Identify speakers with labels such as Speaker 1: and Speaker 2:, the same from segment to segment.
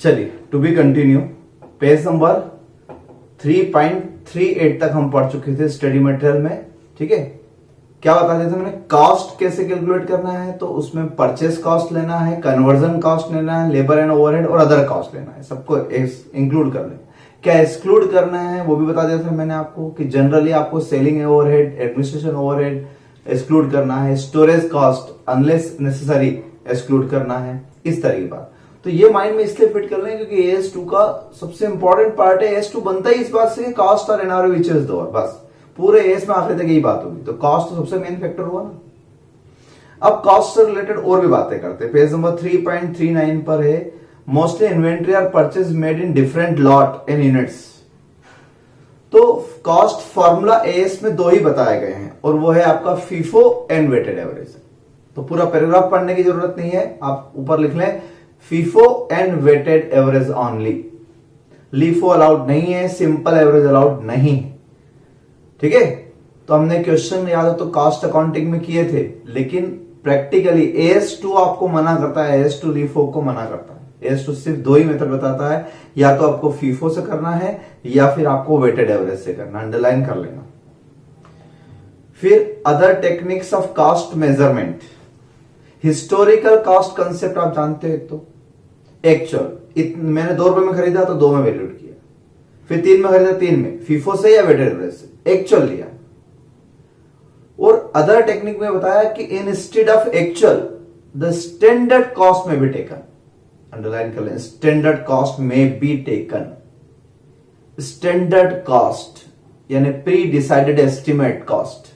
Speaker 1: चलिए to be continue. Page number 3.38 तक हम पढ़ चुके थे स्टडी मटेरियल में। ठीक है, क्या बता दिया था मैंने? कॉस्ट कैसे कैलकुलेट करना है, तो उसमें परचेस कॉस्ट लेना है, कन्वर्जन कॉस्ट लेना है, लेबर एंड ओवरहेड और अदर कॉस्ट लेना है, सबको इंक्लूड कर लें। क्या एक्सक्लूड करना है वो भी बता दिया था मैंने आपको कि जनरली आपको selling overhead, administration overhead exclude करना है, storage cost unless necessary exclude करना है, इस तरह की बात। तो ये माइंड में इसलिए फिट कर लें क्योंकि AS2 का सबसे इंपॉर्टेंट पार्ट है। AS2 बनता ही इस बात से कॉस्ट और एनआरओ विच इज दो, बस पूरे AS में आखिर तक यही बात होगी। तो कॉस्ट तो सबसे मेन फैक्टर हुआ ना। अब कॉस्ट से रिलेटेड और भी बातें करते हैं। पेज नंबर 3.39 पर है, mostly inventory are purchase made in different lot in units. तो कॉस्ट फॉर्मूला AS में दो ही बताए गए हैं और वो है आपका फीफो एंड वेटेड एवरेज। तो पूरा पैराग्राफ पढ़ने की जरूरत नहीं है, आप ऊपर लिख लें FIFO and weighted average only. LIFO allowed नहीं है, सिंपल एवरेज अलाउड नहीं है। ठीक है, तो हमने क्वेश्चन याद हो तो कॉस्ट अकाउंटिंग में किए थे, लेकिन प्रैक्टिकली AS2 आपको मना करता है, AS2 लीफो को मना करता है। AS2 सिर्फ दो ही मेथड बताता है, या तो आपको फीफो से करना है या फिर आपको वेटेड एवरेज से करना। अंडरलाइन कर लेना। फिर other techniques of cost measurement. Historical cost concept आप जानते हो। एक तो एक्चुअल, मैंने 2 रुपए में खरीदा तो 2 में वैल्यूड किया, फिर 3 में खरीदा 3 में, फीफो से या वेटेड एवरेज से, एक्चुअल लिया। और अदर टेक्निक में बताया कि instead of actual the standard cost में बी टेकन। अंडरलाइन कर लें, स्टैंडर्ड कॉस्ट में बी टेकन। स्टैंडर्ड कॉस्ट यानी pre decided estimate cost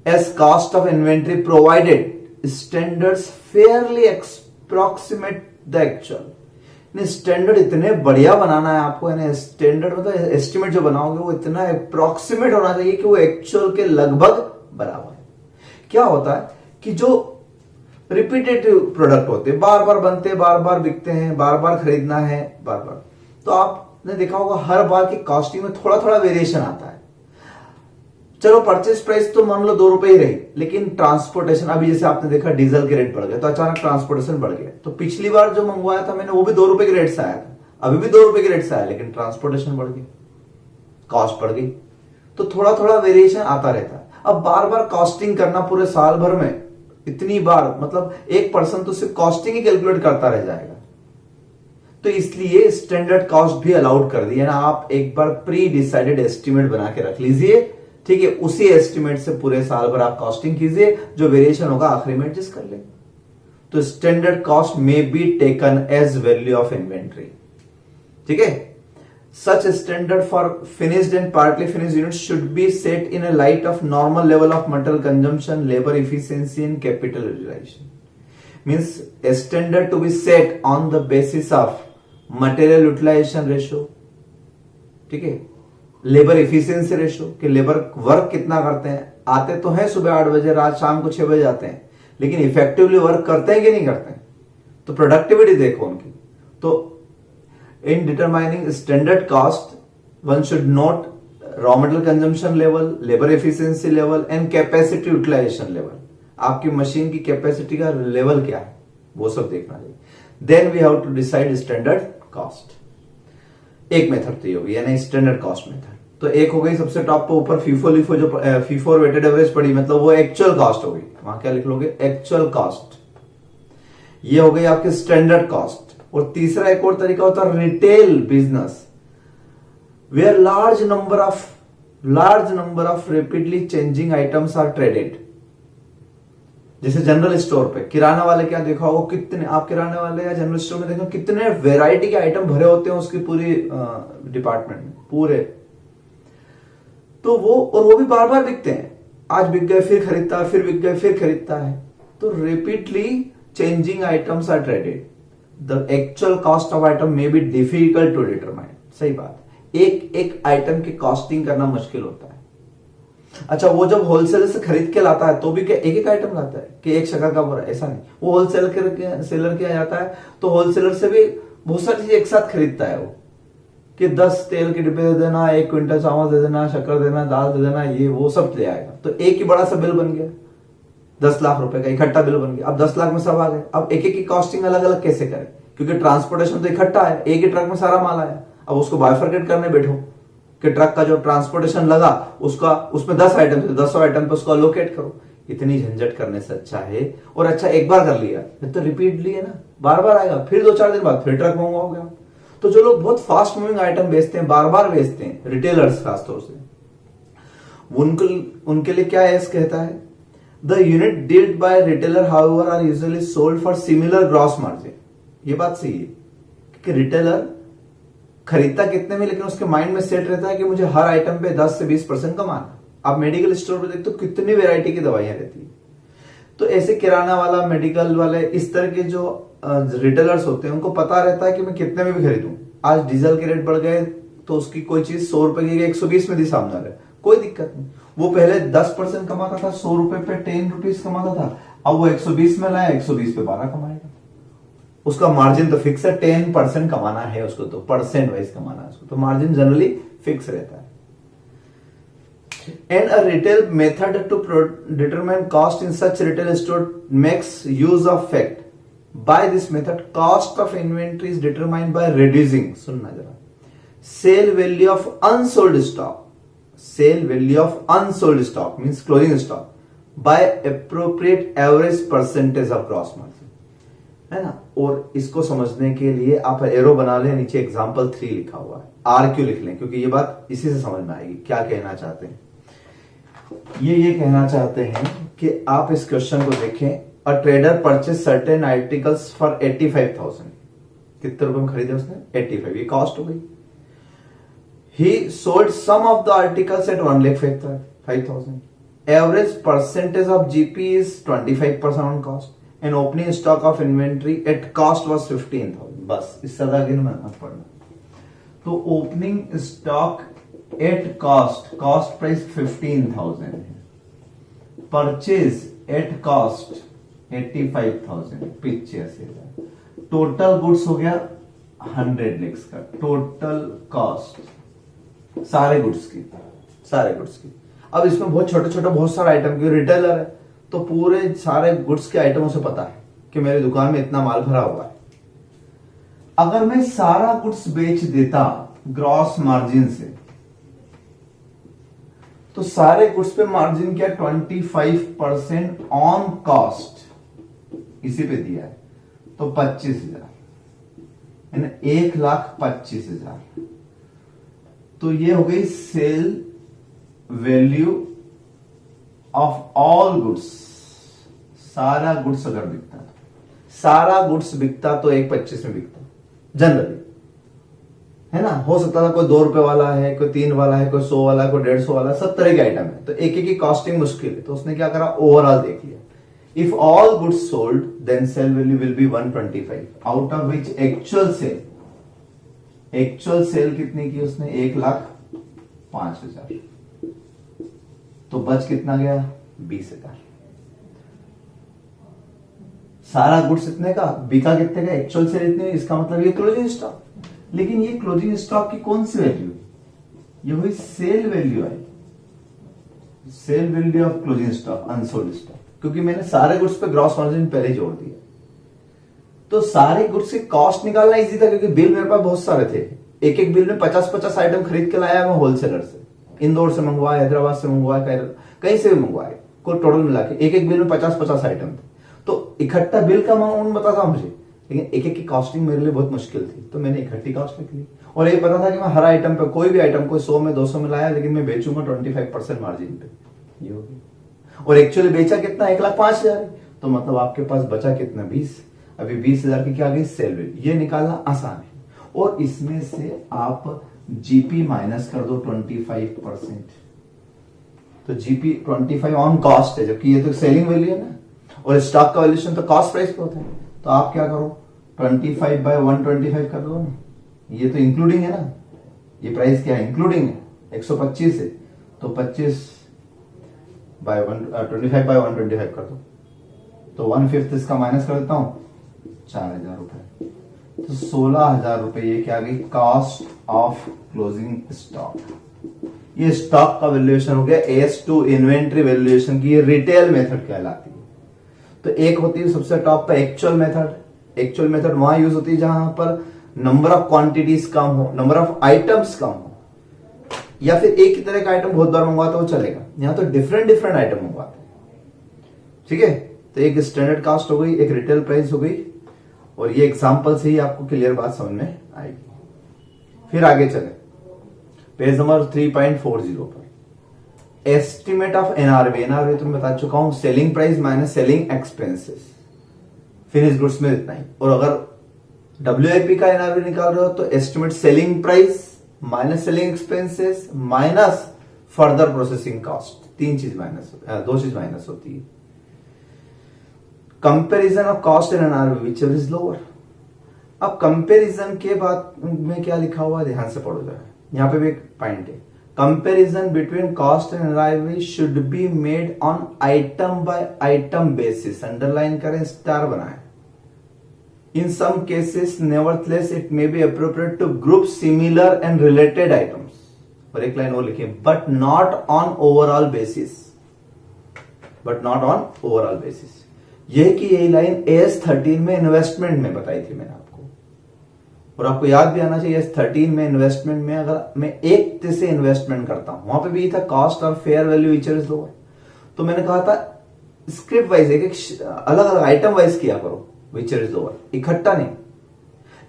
Speaker 1: as cost of inventory provided standards fairly approximate the actual. Standard इतने बढ़िया बनाना है आपको, यानी स्टैंडर्ड मतलब एस्टिमेट जो बनाओगे वो इतना अप्रॉक्सीमेट होना चाहिए कि वो एक्चुअल के लगभग बराबर है। क्या होता है कि जो रिपीटेटिव प्रोडक्ट होते हैं, बार बार बनते हैं, बार बार बिकते हैं, बार बार खरीदना है, बार बार, तो आपने देखा होगा हर बार की कॉस्टिंग में थोड़ा थोड़ा वेरिएशन आता है। चलो परचेज प्राइस तो मान लो 2 रुपए ही रही, लेकिन ट्रांसपोर्टेशन, अभी जैसे आपने देखा डीजल के रेट बढ़ गए तो अचानक ट्रांसपोर्टेशन बढ़ गया। तो पिछली बार जो मंगवाया था मैंने वो भी 2 रुपए के रेट से आया था, अभी भी 2 रुपए के रेट से आया, लेकिन ट्रांसपोर्टेशन बढ़ गई, कॉस्ट बढ़ गई। तो थोड़ा थोड़ा वेरिएशन आता रहता है। अब बार बार कॉस्टिंग करना पूरे साल भर में इतनी बार, मतलब एक पर्सन तो सिर्फ कॉस्टिंग ही कैलकुलेट करता रह जाएगा। तो इसलिए स्टैंडर्ड कॉस्ट भी अलाउड कर दिया ना। आप एक बार प्री डिसाइडेड एस्टिमेट बना के रख लीजिए, ठीक है, उसी एस्टिमेट से पूरे साल भर आप कॉस्टिंग कीजिए, जो वेरिएशन होगा आखिरी में एडजस्ट कर ले। तो स्टैंडर्ड कॉस्ट में be taken as value of inventory. ठीक है, such standard for finished and partly finished unit should be set in a light of normal level of material consumption, labour efficiency and capital utilisation. Means standard to be set on the basis of material utilisation ratio, ठीक है, labour efficiency ratio कि labour work कितना करते हैं। आते तो हैं सुबह 8 बजे, रात शाम को 6 बजे आते हैं, लेकिन इफेक्टिवली वर्क करते हैं कि नहीं करते हैं। तो प्रोडक्टिविटी देखो उनकी। तो in determining standard cost one should note raw material consumption level, labour efficiency level and capacity utilisation level. आपकी मशीन की कैपेसिटी का लेवल क्या है वो सब देखना चाहिए। Then we have to decide standard cost. एक मेथड तो ये होगी, यानी स्टैंडर्ड कॉस्ट मेथड। तो एक हो गई सबसे टॉप पे ऊपर फीफो लीफो, जो फीफो और वेटेड एवरेज पड़ी, मतलब वो एक्चुअल कॉस्ट होगी। वहां क्या लिख लोगे? Actual cost. ये हो गई आपकी स्टैंडर्ड कॉस्ट। और तीसरा एक और तरीका होता है retail business, where large number of rapidly changing items are traded. जैसे जनरल स्टोर पे किराना वाले क्या देखा होगा, कितने आप किराने वाले या जनरल स्टोर में देखो कितने वेराइटी के आइटम भरे होते हैं उसकी पूरी डिपार्टमेंट में पूरे। तो वो भी बार बार बिकते हैं, आज बिक गए फिर खरीदता है, फिर बिक गए फिर खरीदता है। तो repeatedly changing items are traded, the actual cost of item may be difficult to determine. सही बात, एक एक आइटम की कॉस्टिंग करना मुश्किल होता है। अच्छा, वो जब होलसेलर से खरीद के लाता है तो भी क्या एक एक आइटम लाता है कि एक शक्कर का बोरा? ऐसा नहीं, वो होलसेलर किया जाता है तो होलसेलर से भी बहुत सारी चीज एक साथ खरीदता है वो, कि 10 तेल के डिब्बे दे देना, 1 क्विंटल चावल दे देना, शक्कर देना, दाल दे देना, ये वो सब ले आएगा। तो एक ही बड़ा सा बिल बन गया, 10 लाख रुपए का इकट्ठा बिल बन गया। अब 10 लाख में सब आ गए। अब एक एक की कॉस्टिंग अलग अलग कैसे करें? क्योंकि ट्रांसपोर्टेशन तो इकट्ठा है, एक ही ट्रक में सारा माल आया। अब उसको बाइफरकेट करने बैठो कि ट्रक का जो ट्रांसपोर्टेशन लगा उसका उसमें 10 आइटम थे, 10 आइटम पे उसको अलोकेट करो। इतनी झंझट करने से अच्छा है, और अच्छा एक बार कर लिया फिर तो रिपीटली है ना, बार बार आएगा, फिर 2-4 दिन बाद फिर ट्रक मंगवाओगे आप। तो जो लोग बहुत फास्ट मूविंग आइटम बेचते हैं, बार बार बेचते हैं, रिटेलर्स खासतौर से, उनके लिए क्या एस कहता है, the unit dealt by retailer however are usually sold for similar gross margin. ये बात सही है कि रिटेलर खरीदता कितने में, लेकिन उसके माइंड में सेट रहता है कि मुझे हर आइटम पे 10 से 20% कमाना। आप मेडिकल स्टोर पे देखते हो कितनी वैरायटी की दवाइयां रहती है। तो ऐसे किराना वाला, मेडिकल वाले, इस तरह के जो रिटेलर्स होते हैं, उनको पता रहता है कि मैं कितने में भी खरीदूं। आज डीजल के रेट बढ़ गए तो उसकी कोई चीज 100 रुपए की 120 में दी सामने है, कोई दिक्कत नहीं। वो पहले 10% कमाता था, 100 रुपए पे 10 रुपीज कमाता था, अब वो 120 में लाया, 120 पे 12 कमाएगा। उसका मार्जिन तो फिक्स है, 10% कमाना है उसको, तो परसेंट वाइज कमाना है उसको, तो मार्जिन जनरली फिक्स रहता है। And a retail method to determine cost in such retail store makes use of fact. By this method, cost of inventory is determined by reducing, सुनना जरा, sale value of unsold stock. Sale value of unsold stock means closing stock by appropriate average percentage of gross margin, है ना। और इसको समझने के लिए आप एरो बना लें, नीचे एग्जाम्पल 3 लिखा हुआ है, आर क्यों लिख लें, क्योंकि ये बात इसी से समझ में आएगी क्या कहना चाहते हैं। ये कहना चाहते हैं कि आप इस क्वेश्चन को देखें, a trader purchase certain articles for 85,000। कितने रुपए में खरीदे उसने? 85, ये कॉस्ट हो गई। He sold some of the articles at 1,05,000। Average percentage of GP is 25% on cost and opening stock of inventory at cost was 15,000। बस इस सदा गिन में मत पढ़ना। तो opening stock at cost price 15,000 है, purchase at cost 85,000, 85,000। Total goods हो गया 100 लैक्स का, टोटल कॉस्ट सारे गुड्स की। अब इसमें बहुत छोटे छोटे बहुत सारे आइटम की, रिटेलर है तो पूरे सारे गुड्स के आइटमों से पता है कि मेरी दुकान में इतना माल भरा हुआ है। अगर मैं सारा गुड्स बेच देता ग्रॉस मार्जिन से, तो सारे गुड्स पे मार्जिन क्या? 25% ऑन कॉस्ट, इसी पे दिया है, तो 25,000, 1,25,000। तो ये हो गई sale value of all goods. सारा गुड्स अगर बिकता, सारा गुड्स बिकता तो 1,25 में बिकता जनरली, है ना। हो सकता था कोई 2 रुपए वाला है, कोई 3 वाला है, कोई 100 वाला है, कोई 150 वाला, सब तरह के आइटम है, तो एक एक की कॉस्टिंग मुश्किल है। तो उसने क्या करा, ओवरऑल देख लिया। If all goods sold then sale value will be 125, out of which actual sale कितनी की उसने? 1,05,000। तो बच कितना गया? 20,000। सारा गुड्स इतने का, बिका कितने का, एक्चुअल सेल इतनी, इसका मतलब ये क्लोजिंग स्टॉक। लेकिन ये क्लोजिंग स्टॉक की कौन सी वैल्यू? ये हुई सेल वैल्यू है, sale value of closing stock, unsold stock, क्योंकि मैंने सारे गुड्स पे ग्रॉस मार्जिन पहले जोड़ दिया। तो सारे गुड्स की कॉस्ट निकालना इजी था, क्योंकि बिल मेरे पास बहुत सारे थे। एक एक बिल में 50-50 आइटम खरीद के लाया मैं होलसेलर से, इंदौर से मंगवाया, हैदराबाद से मंगवाया, कहीं से भी मंगवाए, कोई टोटल मिला के एक एक बिल में 50-50 आइटम थे। तो इकट्ठा बिल का अमाउंट पता था मुझे, लेकिन एक एक की कॉस्टिंग मेरे लिए बहुत मुश्किल थी, तो मैंने इकट्ठी कॉस्ट लिख ली। और ये पता था कि मैं हर आइटम पे, कोई भी आइटम कोई 100 में 200 में लाया, लेकिन मैं बेचूंगा 25% मार्जिन पे, ये होगी। और एक्चुअली बेचा कितना? 1,05,000। तो मतलब आपके पास बचा कितना? 20। अभी 20,000 की क्या गई? Sale value. ये निकालना आसान है। और इसमें से आप जीपी माइनस कर दो 25%, तो जीपी 25 ऑन कॉस्ट है, जबकि ये तो सेलिंग वैल्यू है ना, और स्टॉक का वैल्यूएशन तो कॉस्ट प्राइस पे होता है। तो आप क्या करो, 25/125 कर दो ना, ये तो इंक्लूडिंग है ना, ये प्राइस क्या है? इंक्लूडिंग है, 125 है, तो 25/125 कर दो, तो 1/5 इसका माइनस कर देता हूं, 4,000 रुपए। तो 16,000 रुपए ये क्या आ गई? Cost of closing stock. ये स्टॉक का वैल्यूएशन हो गया S2 इन्वेंट्री वैल्यूएशन की, ये रिटेल मेथड कहलाती है। तो एक होती है सबसे टॉप पे एक्चुअल मेथड, एक्चुअल मेथड वहां यूज होती है जहां पर नंबर ऑफ क्वांटिटीज कम हो, नंबर ऑफ आइटम्स कम हो, या फिर एक ही तरह का आइटम बहुत बार मंगवाते हो चलेगा। यहां तो डिफरेंट डिफरेंट आइटम मंगवाते हैं, ठीक है। तो एक स्टैंडर्ड कॉस्ट हो गई, एक रिटेल प्राइस हो गई, और ये एग्जांपल से ही आपको क्लियर बात समझ में आएगी। फिर आगे चले पेज नंबर 3.40 पर, एस्टिमेट ऑफ एनआरवी। एनआरवी तो मैं बता चुका हूं, selling price minus selling expenses, finish goods में इतना ही। और अगर WIP का एनआरवी निकाल रहे हो तो estimate selling price minus selling expenses minus further processing cost, दो चीज माइनस होती है। Comparison of cost in NRV whichever is lower. अब कंपैरिजन के बाद में क्या लिखा हुआ है, ध्यान से पढ़ो जरा, यहां पे भी एक पॉइंट है, comparison between cost and NRV should be made on item by item basis. Underline करें, स्टार बनाएं। In some cases, nevertheless, it may be appropriate to group similar and related items. और एक लाइन और लिखिए, but not on overall basis. But not on overall basis. यह कि यही line AS13 में इन्वेस्टमेंट में बताई थी मैंने आपको, और आपको याद भी आना चाहिए AS13 में इन्वेस्टमेंट में अगर मैं एक तरह से इन्वेस्टमेंट करता हूं, वहां पे भी था कॉस्ट और fair value whichever is lower. तो मैंने कहा था स्क्रिप्ट वाइज एक अलग अलग आइटम वाइज किया करो, व्हिचएवर इज लोअर, इकट्ठा नहीं।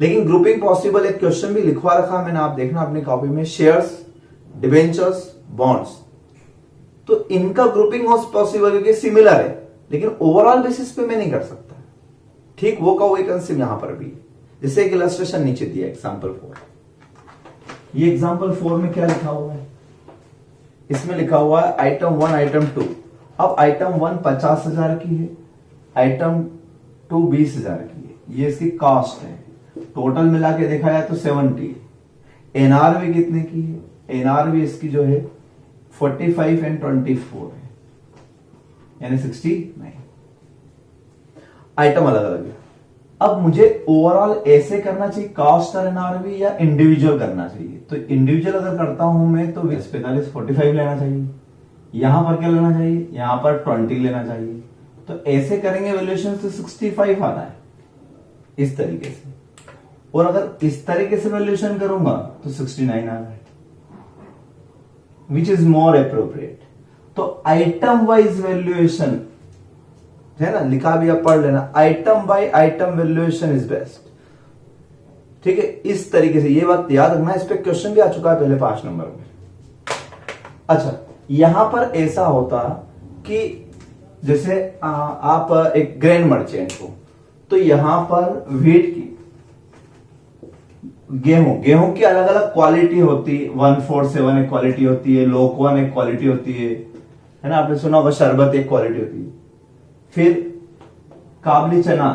Speaker 1: लेकिन ग्रुपिंग पॉसिबल, एक क्वेश्चन भी लिखवा रखा मैंने, आप देखना अपनी कॉपी में, शेयर्स, डिबेंचर्स, बॉन्ड्स, तो इनका ग्रुपिंग हो पॉसिबल क्योंकि सिमिलर है, लेकिन ओवरऑल बेसिस पे मैं नहीं कर सकता। ठीक वो का वही कंसेप्ट यहां पर भी, जैसे एक इलस्ट्रेशन नीचे दिया एग्जांपल 4। ये एग्जांपल 4 में क्या लिखा हुआ है, इसमें लिखा हुआ है आइटम 1 आइटम 2। अब आइटम 1 50,000 की है, आइटम 2 20,000 की है, ये इसकी कॉस्ट है। टोटल मिला के देखा जाए तो 70। एनआरवी कितने की है, एनआरवी इसकी जो है 45 एंड 24 है, यानी 69। आइटम अलग अलग है। अब मुझे ओवरऑल ऐसे करना चाहिए कॉस्ट और एनआरवी, या इंडिविजुअल करना चाहिए। तो इंडिविजुअल अगर करता हूं मैं तो 45 45 लेना चाहिए, यहां पर क्या लेना चाहिए, यहां पर 20 लेना चाहिए। तो ऐसे करेंगे वैल्यूएशन तो 65 आना है इस तरीके से, और अगर इस तरीके से वैल्यूएशन करूंगा तो 69 आना है, विच इज मोर अप्रोप्रिएट। तो आइटम वाइज वैल्यूएशन है ना, लिखा भी आप पढ़ लेना, item by item valuation is best. ठीक है, इस तरीके से ये बात याद रखना, इस पे क्वेश्चन भी आ चुका है पहले 5 नंबर में। अच्छा, यहां पर ऐसा होता कि जैसे आप एक ग्रेन मर्चेंट हो, तो यहां पर व्हीट की, गेहूं की अलग अलग क्वालिटी होती है। 147 एक क्वालिटी होती है, लोकवन एक क्वालिटी होती है ना, आपने सुना होगा शरबत एक क्वालिटी होती है। फिर काबली चना,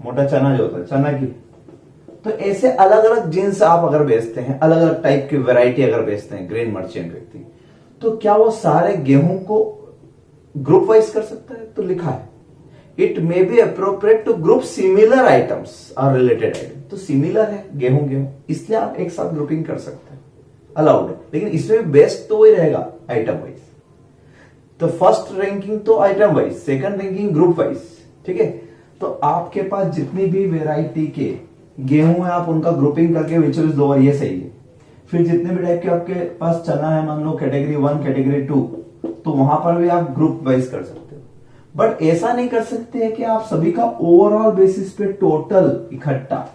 Speaker 1: मोटा चना जो होता है चना की, तो ऐसे अलग अलग जिन्स आप अगर बेचते हैं, अलग अलग टाइप की वैरायटी अगर बेचते हैं ग्रेन मर्चेंट व्यक्ति, तो क्या वो सारे गेहूं को ग्रुप वाइज कर सकता है? तो लिखा है it may be appropriate to group similar items और रिलेटेड आइटम। तो सिमिलर है गेहूं, इसलिए आप एक साथ ग्रुपिंग कर सकते हैं, अलाउड है। लेकिन इसमें बेस्ट तो वही रहेगा आइटम वाइज। तो फर्स्ट रैंकिंग तो item wise, second ranking group wise. ठीक है, तो आपके पास जितनी भी वेराइटी के गेहूं है आप उनका ग्रुपिंग करके व्हिचएवर इज लोअर, ये सही है। फिर जितने भी टाइप के आपके पास चना है, मान लो कैटेगरी 1 कैटेगरी 2, तो वहां पर भी आप ग्रुप वाइज कर सकते हो। बट ऐसा नहीं कर सकते हैं कि आप सभी का ओवरऑल बेसिस पे टोटल इकट्ठा,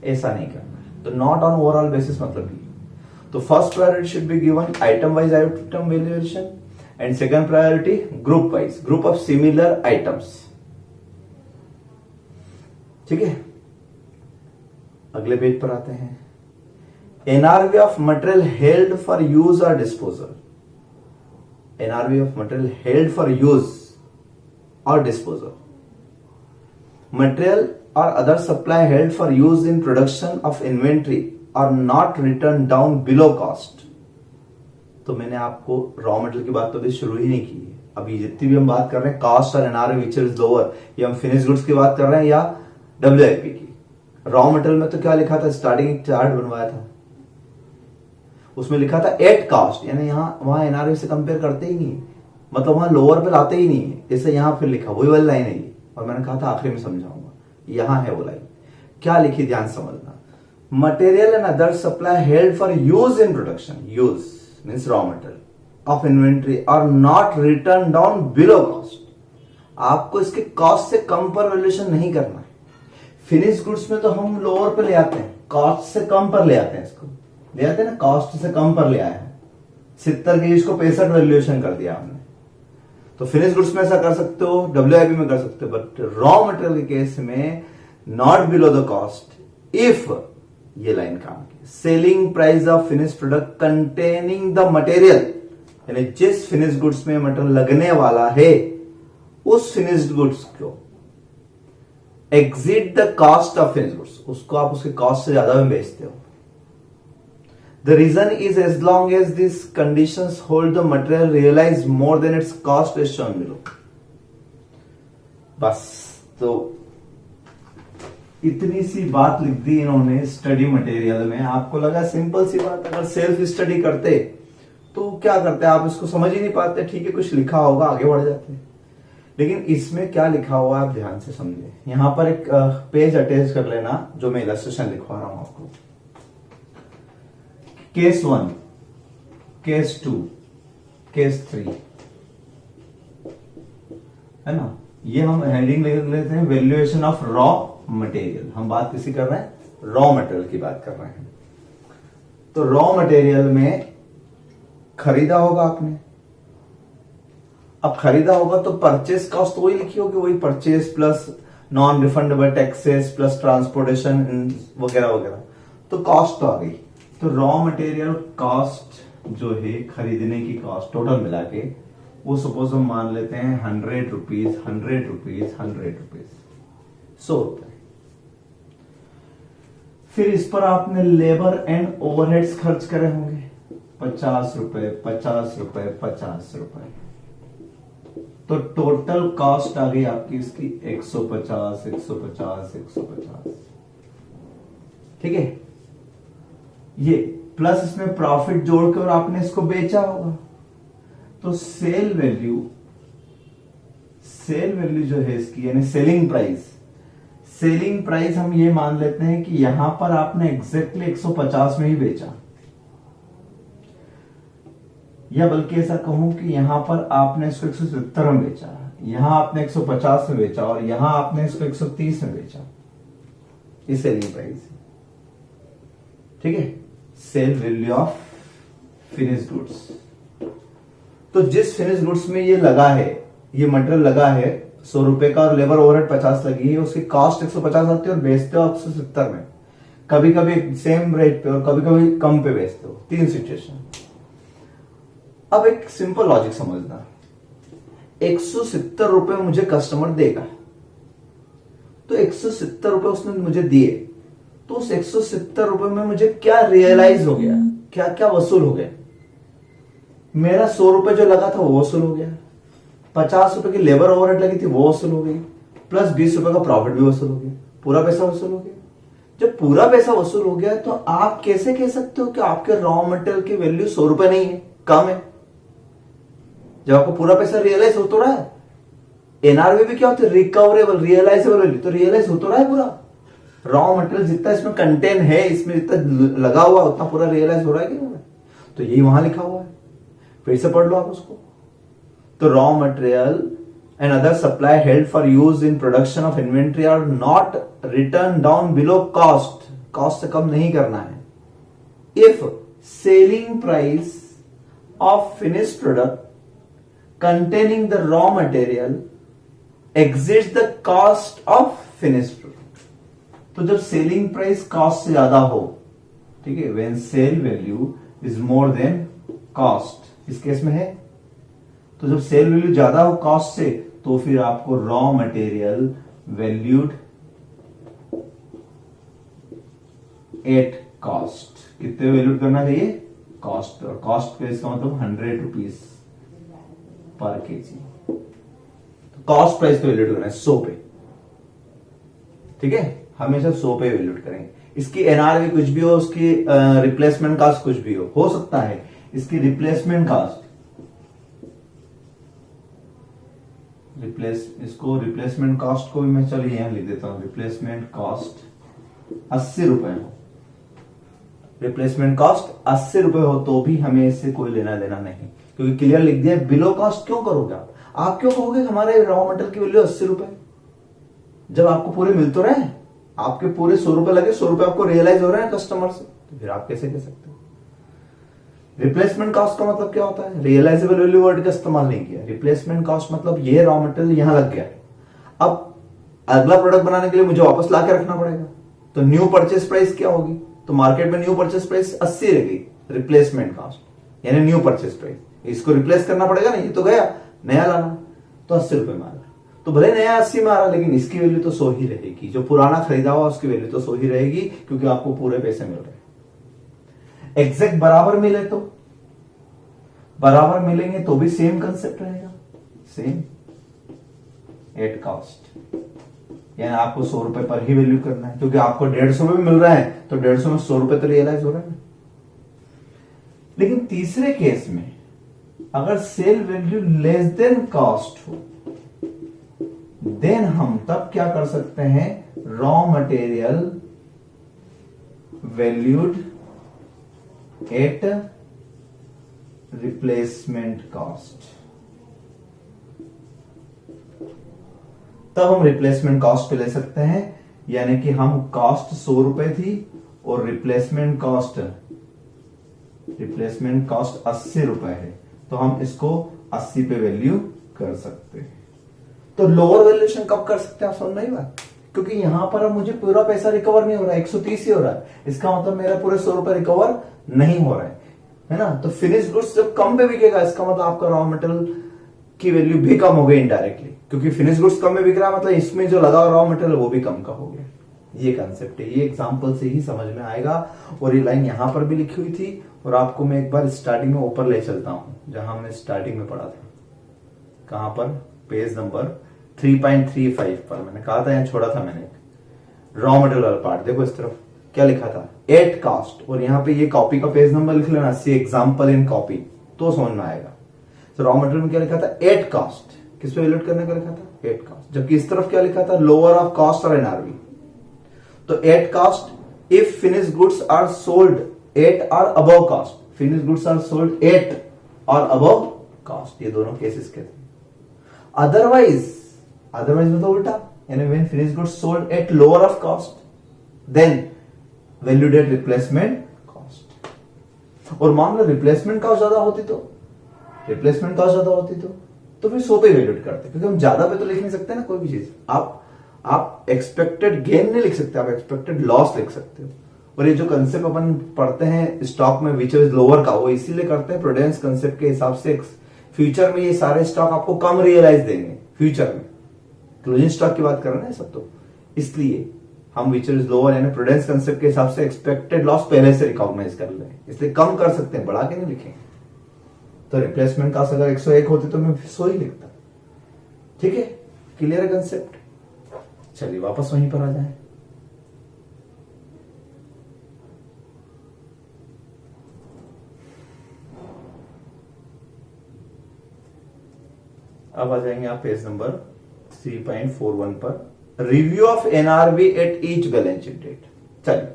Speaker 1: ऐसा नहीं करना है। तो नॉट ऑन ओवरऑल बेसिस मतलब ये। तो first priority should be given item wise item valuation, and second priority group wise, group of similar items. ठीक है, अगले पेज पर आते हैं। NRV of material held for use or disposal. NRV of material held for use or disposal. Material or other supply held for use in production of inventory are not written down below cost। तो मैंने आपको raw material की बात तो अभी शुरू ही नहीं की है। अभी जितनी भी हम बात कर रहे हैं कॉस्ट और एनआरवी व्हिचएवर इज लोअर, या हम फिनिश गुड्स की बात कर रहे हैं या WIP की। रॉ मटेरियल में तो क्या लिखा था, स्टार्टिंग चार्ट बनवाया था, उसमें लिखा था एट कॉस्ट, यानी वहां एनआरवी से कंपेयर करते ही नहीं है, मतलब वहां लोअर पे लाते ही नहीं है। जैसे यहां फिर लिखा वही वाली लाइन है, और मैंने कहा था आखिरी में समझाऊंगा, यहां है वो लाइन। क्या लिखी ध्यान समझना, material and other supply held for use in production, use means raw material of inventory are not written down below cost. आपको इसके कॉस्ट से कम पर वैल्यूएशन नहीं करना है। फिनिश गुड्स में तो हम लोअर पे ले आते हैं, कॉस्ट से कम पर ले आते हैं, इसको ले आते हैं ना, कॉस्ट से कम पर ले आए हैं, 70 की इसको 65 वैल्यूएशन कर दिया हमने। तो फिनिश गुड्स में ऐसा कर सकते हो, WIP में कर सकते हो, बट रॉ मटेरियल के केस में not below the cost if ये लाइन काम की, selling price of finish product containing the material, यानी जिस फिनिश गुड्स में मटेरियल लगने वाला है उस फिनिश्ड गुड्स को exceed the cost of finish goods, उसको आप उसके कॉस्ट से ज्यादा में बेचते हो। The reason is as long as this conditions hold the material realise more than its cost as shown below. बस तो इतनी सी बात लिख दी इन्होंने स्टडी मटेरियल में। आपको लगा सिंपल सी बात, अगर सेल्फ स्टडी करते तो क्या करते, आप इसको समझ ही नहीं पाते, ठीक है कुछ लिखा होगा आगे बढ़ जाते, लेकिन इसमें क्या लिखा हुआ है आप ध्यान से समझे। यहां पर एक पेज अटैच कर लेना जो मैं इलस्ट्रेशन लिखवा रहा हूं आपको। केस 1, केस 2, केस 3 है ना, ये हम हेडिंग लिख लेते हैं वैल्यूएशन ऑफ रॉ मटेरियल। हम बात किसी कर रहे हैं, रॉ मटेरियल की बात कर रहे हैं। तो रॉ मटेरियल में खरीदा होगा आपने, अब खरीदा होगा तो परचेस कॉस्ट वही लिखी होगी, वही purchase plus non refundable taxes plus transportation वगैरह वगैरह, तो कॉस्ट तो आ गई। तो रॉ मटेरियल कॉस्ट जो है खरीदने की कॉस्ट टोटल मिला के, वो सपोज हम मान लेते हैं 100 रुपीज 100 रुपीज 100 रुपीज 100 रुपए। फिर इस पर आपने लेबर एंड ओवरहेड्स खर्च करे होंगे 50 रुपए 50 रुपए 50 रुपए, तो टोटल कॉस्ट आ गई आपकी इसकी 150 150 150। ठीक है, ये प्लस इसमें प्रॉफिट जोड़कर आपने इसको बेचा होगा, तो सेल वैल्यू जो है इसकी यानी सेलिंग प्राइस हम ये मान लेते हैं कि यहां पर आपने एग्जैक्टली 150 में ही बेचा, या बल्कि ऐसा कहूं कि यहां पर आपने इसको 170 में बेचा, यहां आपने 150 में बेचा और यहां आपने इसको 130 में बेचा, ये सेलिंग प्राइस। ठीक है, sale value of finish goods. तो जिस फिनिश गुड्स में ये लगा है, ये मटेरियल लगा है 100 रुपए का और लेबर ओवरहेड 50 लगी है, उसकी कॉस्ट 150 आती है और बेचते हो आप 170 में, कभी कभी सेम रेट पे और कभी कभी कम पे बेचते हो, 3 सिचुएशन। अब एक सिंपल लॉजिक समझना, 170 रुपए मुझे कस्टमर देगा, तो 170 रुपए उसने मुझे दिए, तो उस 170 रुपए में मुझे क्या रियलाइज हो गया, क्या क्या वसूल हो गया। मेरा 100 रुपए जो लगा था वो वसूल हो गया, 50 रुपए की लेबर ओवरहेड लगी थी वो वसूल हो गई, प्लस 20 रुपए का प्रॉफिट भी वसूल हो गया, पूरा पैसा वसूल हो गया। जब पूरा पैसा वसूल हो गया तो आप कैसे कह सकते हो कि आपके रॉ मटेरियल की वैल्यू 100 रुपए नहीं है, कम है, जब आपको पूरा पैसा रियलाइज हो तो रहा है। एनआरवी भी क्या होती है, रिकवरेबल रियलाइजेबल वैल्यू, तो रियलाइज हो तो रहा है पूरा। रॉ मटेरियल जितना इसमें कंटेंट है, इसमें जितना लगा हुआ उतना पूरा रियलाइज हो रहा है कि नहीं, तो यही वहां लिखा हुआ है, फिर से पढ़ लो आप उसको। तो raw material and other supply held for use in production of inventory are not written down below cost, cost से कम नहीं करना है। If selling price of finish product containing the raw material exceeds the cost of finished product, तो जब selling price cost से ज्यादा हो, ठीक है, when sale value is more than cost, इस केस में है, तो जब सेल वैल्यू ज्यादा हो कॉस्ट से, तो फिर आपको raw material valued at cost, कितने वैल्यूड करना चाहिए, कॉस्ट, और कॉस्ट पे इसका मतलब 100 rupees per KG, cost price पे वैल्यूट करना है 100 पे, ठीक है, हमेशा 100 पे वैल्यूट करेंगे। इसकी एनआरवी कुछ भी हो, उसकी रिप्लेसमेंट कास्ट कुछ भी हो सकता है, इसकी रिप्लेसमेंट कास्ट, इसको रिप्लेसमेंट कॉस्ट को भी मैं चलिए यहां लिख देता हूं, रिप्लेसमेंट कॉस्ट 80 रुपए हो, रिप्लेसमेंट कॉस्ट 80 रुपए हो तो भी हमें इससे कोई लेना देना नहीं, क्योंकि क्लियर लिख दिया। बिलो कॉस्ट क्यों करोगे आप क्यों कहोगे हमारे रॉ मटेरियल की वैल्यू 80 रुपए, जब आपको पूरे मिल तो रहे हैं, आपके पूरे 100 रुपए लगे, 100 रुपए आपको रियलाइज हो रहे हैं कस्टमर से, तो फिर आप कैसे कह सकते हो? रिप्लेसमेंट कॉस्ट का मतलब क्या होता है? रियलाइजेबल वैल्यू वर्ड का इस्तेमाल नहीं किया। रिप्लेसमेंट कॉस्ट मतलब ये रॉ मटेरियल यहां लग गया, अब अगला प्रोडक्ट बनाने के लिए मुझे वापस ला के रखना पड़ेगा, तो न्यू परचेस प्राइस क्या होगी? तो मार्केट में न्यू परचेस प्राइस 80 रहेगी, रिप्लेसमेंट कॉस्ट यानी न्यू परचेस प्राइस। इसको रिप्लेस करना पड़ेगा ना, ये तो गया, नया लाना, तो 80 रुपए में आ रहा, तो भले नया 80 में आ रहा, लेकिन इसकी वैल्यू तो 100 ही रहेगी। जो पुराना खरीदा हुआ उसकी वैल्यू तो 100 ही रहेगी, क्योंकि आपको पूरे पैसे मिल रहे हैं। एग्जैक्ट बराबर मिले तो, बराबर मिलेंगे तो भी सेम कंसेप्ट रहेगा, सेम एट कॉस्ट, यानी आपको 100 रुपए पर ही वैल्यू करना है, क्योंकि आपको 150 में भी मिल रहा है, तो 150 में 100 रुपए तो रियलाइज हो रहा है। लेकिन तीसरे केस में अगर sale value less than cost हो, देन हम तब क्या कर सकते हैं? Raw material valued at replacement cost, तब हम रिप्लेसमेंट कॉस्ट पे ले सकते हैं, यानी कि हम कॉस्ट 100 रुपए थी और रिप्लेसमेंट कॉस्ट 80 रुपए है, तो हम इसको 80 पे वैल्यू कर सकते हैं। तो लोअर वैल्यूएशन कब कर सकते हैं आप? सुन रही बात, क्योंकि यहां पर अब मुझे पूरा पैसा रिकवर नहीं हो रहा है, 130 ही हो रहा है, इसका मतलब मेरा पूरे 100 रुपए रिकवर नहीं हो रहा है ना। तो फिनिश गुड्स जब कम पे बिकेगा, इसका मतलब आपका रॉ मटेरियल की वैल्यू भी कम हो गई इनडायरेक्टली, क्योंकि फिनिश गुड्स कम में बिक रहा है, मतलब इसमें जो लगा रॉ मटेरियल वो भी कम का हो गया। ये कंसेप्ट है, ये एग्जांपल से ही समझ में आएगा। और ये लाइन यहां पर भी लिखी हुई थी, और आपको मैं एक बार स्टार्टिंग में ऊपर ले चलता हूं, जहां हमने स्टार्टिंग में पढ़ा था। कहां पर? पेज नंबर 3.35 पर मैंने कहा था, यहां छोड़ा था मैंने रॉ मटेरियल पार्ट। देखो इस तरफ क्या लिखा था? एट कॉस्ट, और यहां पे ये कॉपी का पेज नंबर लिख लेना, सी एग्जांपल इन कॉपी, तो समझ में आएगा। तो रॉ मटेरियल में क्या लिखा था? एट कॉस्ट, किस पे वैल्यूएट करने का लिखा था? At cost. जबकि इस तरफ क्या लिखा था? लोअर ऑफ कॉस्ट और एनआरवी। तो at cost if finish goods are sold at or above cost, finish goods are sold at or above cost, ये दोनों केसेस के थे। अदरवाइज मतलब उल्टा, यानी when finish goods sold at lower of cost, then valued at replacement cost. और मान लो replacement cost ज्यादा होती तो फिर 100 पे वैल्यूड करते, क्योंकि हम ज्यादा पे तो लिख नहीं सकते ना कोई भी चीज। आप एक्सपेक्टेड गेन नहीं लिख सकते, आप एक्सपेक्टेड लॉस लिख सकते हो। और ये जो कंसेप्ट अपन पढ़ते हैं स्टॉक में विच इज लोअर का, वो इसीलिए करते हैं प्रूडेंस कंसेप्ट के हिसाब से। फ्यूचर में ये सारे स्टॉक आपको कम रियलाइज देंगे फ्यूचर में, क्लोजिंग स्टॉक की बात कर रहे हैं सब, तो इसलिए हम विच इज लोअर यानी प्रूडेंस कंसेप्ट के हिसाब से एक्सपेक्टेड लॉस पहले से रिकॉग्नाइज कर ले, इसलिए कम कर सकते हैं, बढ़ा के नहीं लिखेंगे। तो रिप्लेसमेंट कॉस्ट अगर 101 होती तो मैं 100 ही लिखता। ठीक है, क्लियर है कंसेप्ट? चलिए वापस वहीं पर आ जाए। अब आ जाएंगे आप पेज नंबर 3.41 पर, review of NRV at each balance sheet date. चलिए,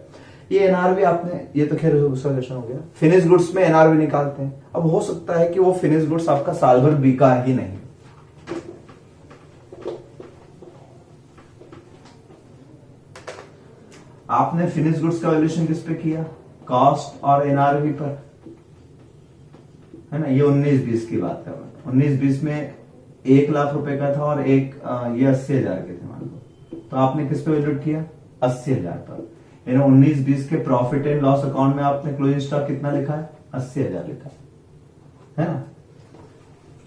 Speaker 1: ये एनआरवी आपने, ये तो खैर दूसरा क्वेश्चन हो गया। फिनिश गुड्स में एनआरवी निकालते हैं। अब हो सकता है कि वो फिनिश गुड्स आपका साल भर बिका ही नहीं, आपने फिनिश गुड्स का वैल्यूएशन किस पे किया? कॉस्ट और एनआरवी पर, है ना। ये 19-20 की बात कर रहा हूं। 19-20 में 1 लाख रुपए का था और एक ये 80,000 के थे मान लो, तो आपने किस पे वैल्यूएट किया? 80,000 पर। यानी 19-20 के प्रॉफिट एंड लॉस अकाउंट में आपने क्लोजिंग स्टॉक कितना लिखा है? 80,000 लिखा है ना।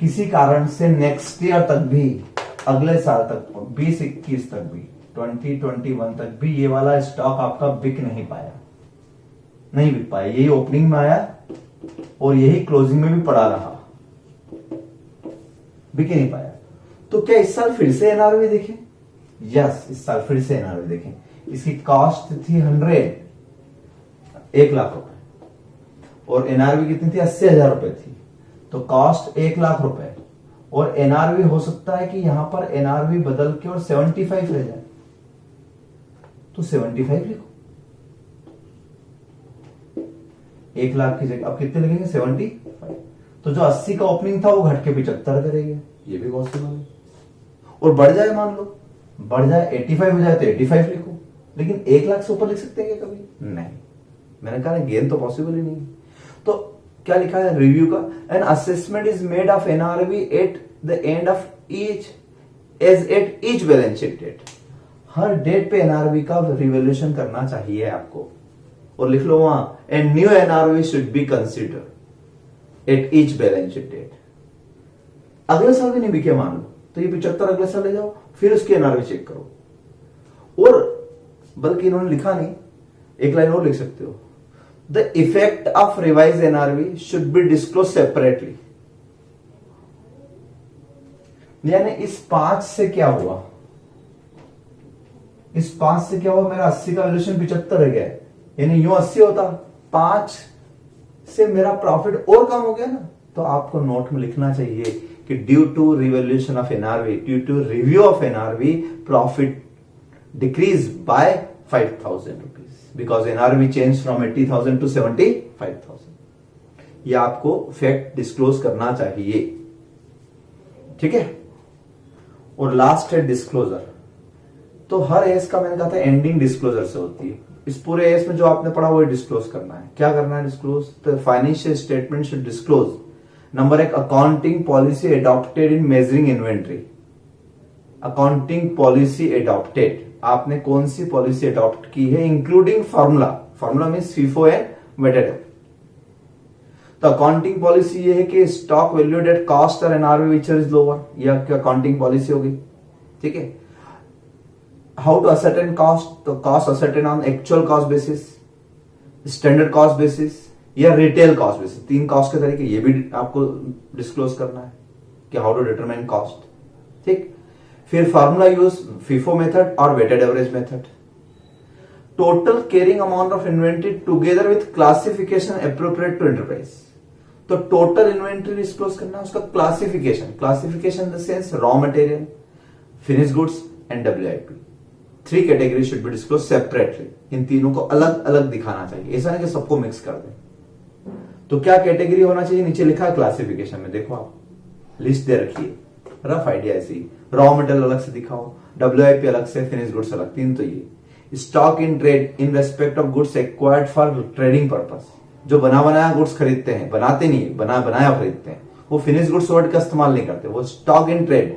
Speaker 1: किसी कारण से नेक्स्ट ईयर तक भी, अगले साल तक 20-21 तक भी, 2021 तक भी ये वाला स्टॉक आपका बिक नहीं बिक पाया। यही ओपनिंग में आया और यही क्लोजिंग में भी पड़ा रहा, बिक नहीं पाया। तो क्या इस साल फिर से एनआरवी देखें? यस, इस साल फिर से एनआरवी देखें। इसकी कॉस्ट थी 1 लाख रुपए और एनआरवी कितनी थी? 80,000 रुपए थी। तो कॉस्ट 1 लाख रुपए और एनआरवी हो सकता है कि यहां पर एनआरवी बदल के और 75 रह जाए, तो 75 लिखो। 1 लाख की जगह अब कितने लगेंगे 75। तो जो 80 का ओपनिंग था वो घट के 75 करेंगे, ये भी पॉसिबल है। और बढ़ जाए, मान लो बढ़ जाए 85 हो जाए तो 85 लिखो, लेकिन 1 लाख से ऊपर लिख सकते हैं क्या कभी? नहीं, मैंने कहा गेन तो पॉसिबल ही नहीं है। तो क्या लिखा है रिव्यू का, an assessment is made of NRV at the end of each as at each balance sheet date. हर डेट पे एनआरवी का रिवैल्यूएशन करना चाहिए आपको, और लिख लो वहां and new NRV should be consider at each balance sheet date. अगले साल भी नहीं बिके मान लो, तो ये 75 अगले साल ले जाओ, फिर उसकी एनआरवी चेक करो। और बल्कि इन्होंने लिखा नहीं, एक लाइन और लिख सकते हो, the effect of revise NRV should be disclose separately. यानी इस 5 से क्या हुआ, इस 5 से क्या हुआ, मेरा 80 का वैल्यूएशन 75 रह गया, यानी यूं 80 होता, 5 से मेरा प्रॉफिट और कम हो गया ना। तो आपको नोट में लिखना चाहिए कि due to revaluation of NRV, due to review of NRV, profit decrease by 5,000 rupees because NRV change from 80,000 to 75,000। ये आपको फैक्ट डिस्क्लोज करना चाहिए, ठीक है। और लास्ट है डिस्क्लोजर। तो हर एस का मैंने कहा था एंडिंग डिस्क्लोजर से होती है। इस पूरे एस में जो आपने पढ़ा वो डिस्क्लोज करना है। क्या करना है डिस्क्लोज? तो financial statement should disclose number 1 accounting policy adopted in measuring inventory. Accounting policy adopted, आपने कौन सी पॉलिसी एडॉप्ट की है, including formula. Formula mean FIFO and weighted. तो अकाउंटिंग पॉलिसी ये है कि स्टॉक वैल्यूड एट कॉस्ट और एनआरवी विच इज लोअर, यह अकाउंटिंग पॉलिसी होगी, ठीक है। हाउ टू असर्टेन कॉस्ट, तो cost ascertain on actual cost basis, standard cost basis या रिटेल कॉस्ट बेसिस। 3 कॉस्ट के तरीके ये भी आपको डिस्क्लोज करना है कि हाउ टू डिटरमाइन कॉस्ट, ठीक। फिर फार्मूला यूज फीफो मेथड और weighted average method. Total carrying amount of inventory together with classification appropriate to enterprise. तो टोटल इन्वेंट्री डिस्क्लोज करना है, उसका classification, classification in the sense raw material, finish goods and WIP. 3 category should be disclose separately. इन तीनों को अलग अलग दिखाना चाहिए, ऐसा नहीं कि सबको मिक्स कर दे। तो क्या कैटेगरी होना चाहिए, नीचे लिखा है क्लासिफिकेशन में, देखो आप लिस्ट दे रखी है, रफ आइडिया ऐसी। रॉ मटेरियल अलग से दिखाओ, डब्ल्यूआईपी अलग से, फिनिश गुड्स अलग, 3 तो ये। Stock in trade in respect of goods acquired for trading purpose. जो बना बनाया गुड्स खरीदते हैं, बनाते नहीं, बना बनाया खरीदते हैं, वो फिनिश गुड्स वर्ड का इस्तेमाल नहीं करते, वो स्टॉक इन ट्रेड,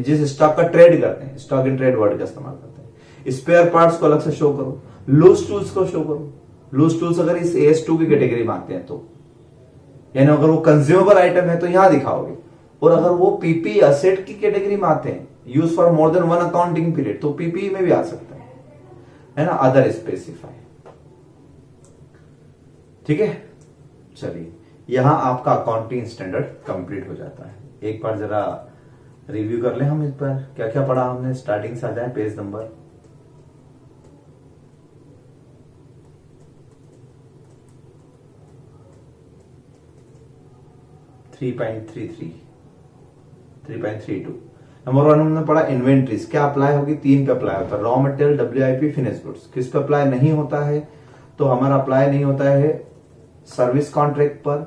Speaker 1: जिस स्टॉक का ट्रेड करते हैं, स्टॉक इन ट्रेड वर्ड का इस्तेमाल करते हैं। स्पेयर पार्ट्स को अलग से शो करो, लूज टूल्स को शो करो। लूज टूल्स अगर इस AS2 की कैटेगरी में आते हैं तो, यानी अगर वो कंज्यूमेबल आइटम है तो यहां दिखाओगे, और अगर वो पीपी असेट की कैटेगरी में आते हैं, use for more than 1 accounting period, तो पीपी में भी आ सकता है ना, अदर स्पेसिफाई, ठीक है। चलिए, यहां आपका अकाउंटिंग स्टैंडर्ड कंप्लीट हो जाता है। एक बार जरा रिव्यू कर ले हम इस पर क्या क्या पढ़ा हमने। स्टार्टिंग से आ जाए पेज नंबर 3.33, 3.32। नंबर 1 हमने पढ़ा इन्वेंट्रीज क्या अप्लाई होगी, 3 पे अप्लाई होता है, raw material, WIP, finish goods. किस पे अप्लाई नहीं होता है, तो हमारा अप्लाई नहीं होता है सर्विस कॉन्ट्रैक्ट पर,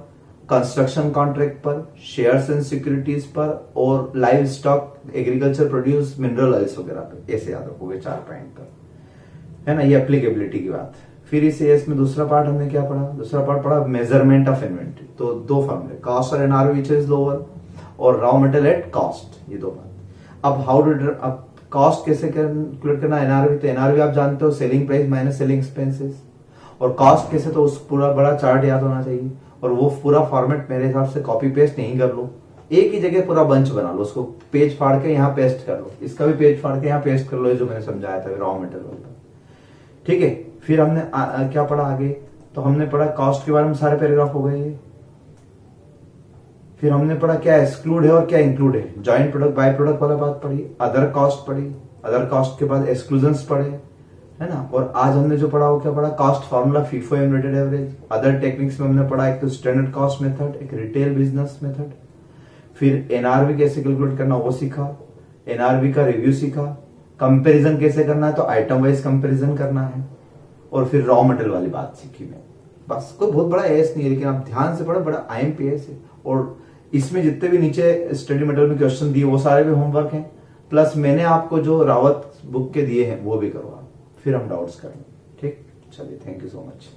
Speaker 1: कंस्ट्रक्शन कॉन्ट्रैक्ट पर, शेयर्स एंड सिक्योरिटीज पर, और live stock, agriculture produce, mineral oils वगैरह पे। ऐसे याद रखोगे 4 पॉइंट पर, है ना, ये एप्लीकेबिलिटी की बात। फिर इस एस में दूसरा पार्ट हमने क्या पढ़ा, दूसरा पार्ट पढ़ा मेजरमेंट ऑफ इन्वेंट्री। तो 2 फॉर्मूले, कॉस्ट और एनआरवी विच इज लोअर, और रॉ मटेरियल एट कॉस्ट, ये 2 बात। अब हाउ टू, अब कॉस्ट कैसे कैलकुलेट करना, एनआरवी, तो एनआरवी आप जानते हो selling price minus selling expenses, और कॉस्ट कैसे, तो उस पूरा बड़ा चार्ट याद होना चाहिए, और वो पूरा फॉर्मेट मेरे हिसाब से कॉपी पेस्ट नहीं कर लो, एक ही जगह पूरा बंच बना लो, उसको पेज फाड़ के यहाँ पेस्ट कर लो, इसका भी पेज फाड़ के यहाँ पेस्ट कर लो, जो मैंने समझाया था रॉ मटेरियल वाला, ठीक है। फिर हमने क्या पढ़ा आगे, तो हमने पढ़ा कॉस्ट के बारे में, सारे पैराग्राफ हो गए ये। फिर हमने पढ़ा क्या एक्सक्लूड है और क्या इंक्लूड है, जॉइंट प्रोडक्ट बाय प्रोडक्ट वाला बात पढ़ी, अदर कॉस्ट पढ़ी, अदर कॉस्ट के बाद एक्सक्लूजन्स पढ़े, है ना। और आज हमने जो पढ़ा वो क्या पढ़ा, cost formula, FIFO and weighted average. Other techniques में हमने पढ़ा एक तो स्टैंडर्ड कॉस्ट मेथड, एक रिटेल बिजनेस मेथड। फिर एनआरवी कैसे कैलकुलेट करना वो सीखा, एनआरवी का रिव्यू सीखा, कंपैरिजन कैसे करना है, तो आइटम वाइज कंपैरिजन करना है, और फिर रॉ मटेरियल वाली बात सीखी मैं, बस, कोई बहुत बड़ा एएस नहीं है, लेकिन आप ध्यान से पढ़ो, बड़ा आईएमपीएस है। और इसमें जितने भी नीचे स्टडी मटेरियल में क्वेश्चन दिए वो सारे भी होमवर्क हैं, प्लस मैंने आपको जो रावत बुक के दिए हैं वो भी करो आप, फिर हम डाउट्स करेंगे। ठीक, चलिए, थैंक यू सो मच।